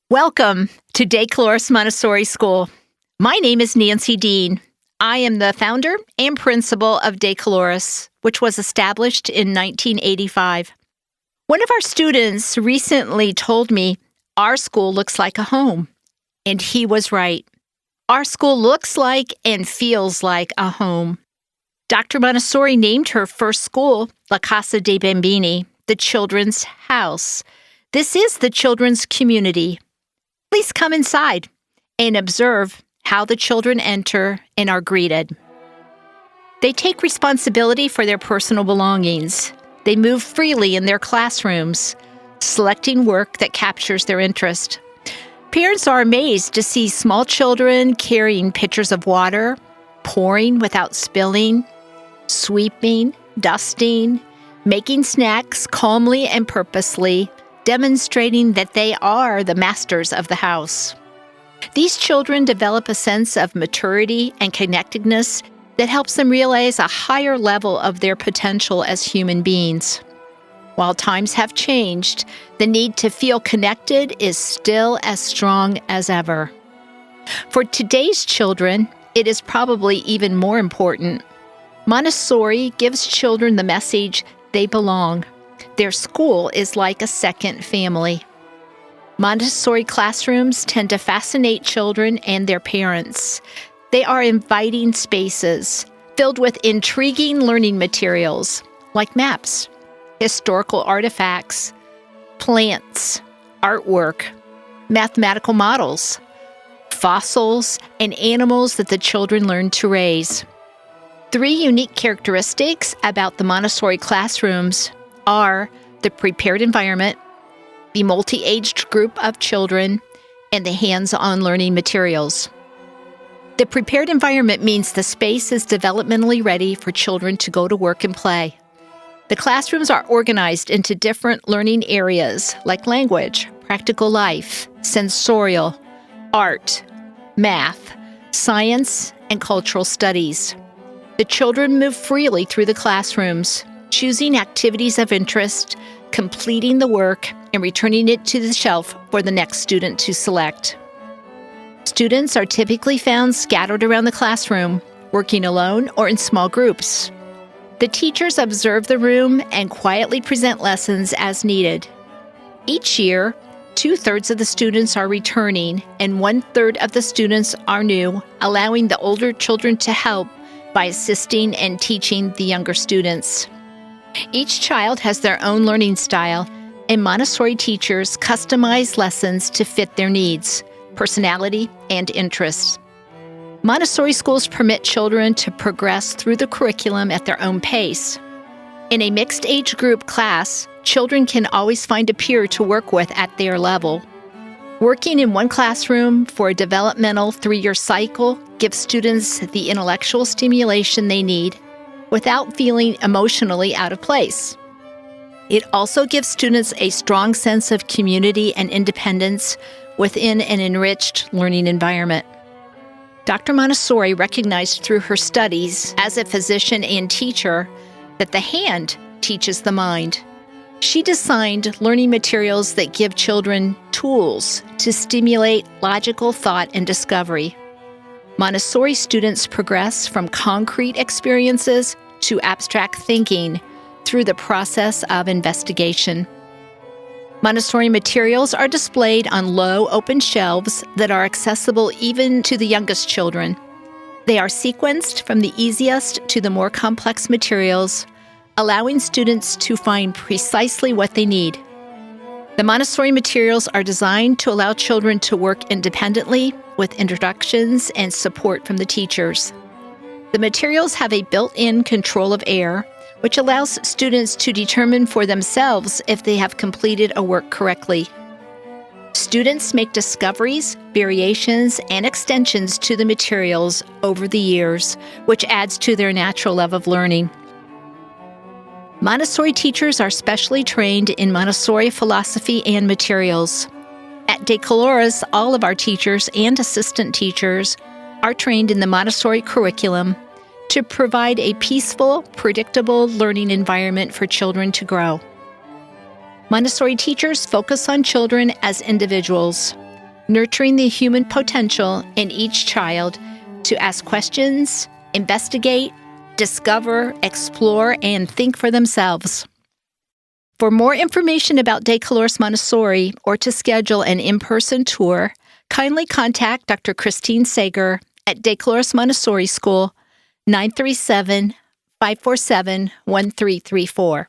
Welcome to Decolores Montessori School. My name is Nancy Dean. I am the founder and principal of Decolores, which was established in 1985. One of our students recently told me our school looks like a home, and he was right. Our school looks like and feels like a home. Dr. Montessori named her first school La Casa dei Bambini, the children's house. This is the children's community. Please come inside and observe how the children enter and are greeted. They take responsibility for their personal belongings. They move freely in their classrooms, selecting work that captures their interest. Parents are amazed to see small children carrying pitchers of water, pouring without spilling, sweeping, dusting, making snacks calmly and purposely, demonstrating that they are the masters of the house. These children develop a sense of maturity and connectedness that helps them realize a higher level of their potential as human beings. While times have changed, the need to feel connected is still as strong as ever. For today's children, it is probably even more important. Montessori gives children the message they belong. Their school is like a second family. Montessori classrooms tend to fascinate children and their parents. They are inviting spaces filled with intriguing learning materials like maps, historical artifacts, plants, artwork, mathematical models, fossils, and animals that the children learn to raise. Three unique characteristics about the Montessori classrooms are the prepared environment, the multi-aged group of children, and the hands-on learning materials. The prepared environment means the space is developmentally ready for children to go to work and play. The classrooms are organized into different learning areas like language, practical life, sensorial, art, math, science, and cultural studies. The children move freely through the classrooms, choosing activities of interest, completing the work, and returning it to the shelf for the next student to select. Students are typically found scattered around the classroom, working alone or in small groups. The teachers observe the room and quietly present lessons as needed. Each year, 2/3 of the students are returning and 1/3 of the students are new, allowing the older children to help by assisting and teaching the younger students. Each child has their own learning style, and Montessori teachers customize lessons to fit their needs, personality, and interests. Montessori schools permit children to progress through the curriculum at their own pace. In a mixed age group class, children can always find a peer to work with at their level. Working in one classroom for a developmental 3-year cycle gives students the intellectual stimulation they need without feeling emotionally out of place. It also gives students a strong sense of community and independence within an enriched learning environment. Dr. Montessori recognized through her studies as a physician and teacher that the hand teaches the mind. She designed learning materials that give children tools to stimulate logical thought and discovery. Montessori students progress from concrete experiences to abstract thinking through the process of investigation. Montessori materials are displayed on low, open shelves that are accessible even to the youngest children. They are sequenced from the easiest to the more complex materials, allowing students to find precisely what they need. The Montessori materials are designed to allow children to work independently with introductions and support from the teachers. The materials have a built-in control of error, which allows students to determine for themselves if they have completed a work correctly. Students make discoveries, variations, and extensions to the materials over the years, which adds to their natural love of learning. Montessori teachers are specially trained in Montessori philosophy and materials. At Decolores, all of our teachers and assistant teachers are trained in the Montessori curriculum to provide a peaceful, predictable learning environment for children to grow. Montessori teachers focus on children as individuals. nurturing the human potential in each child to ask questions, investigate, discover, explore, and think for themselves. For more information about Decolores Montessori or to schedule an in-person tour, kindly contact Dr. Christine Sager at Decolores Montessori School, 937-547-1334.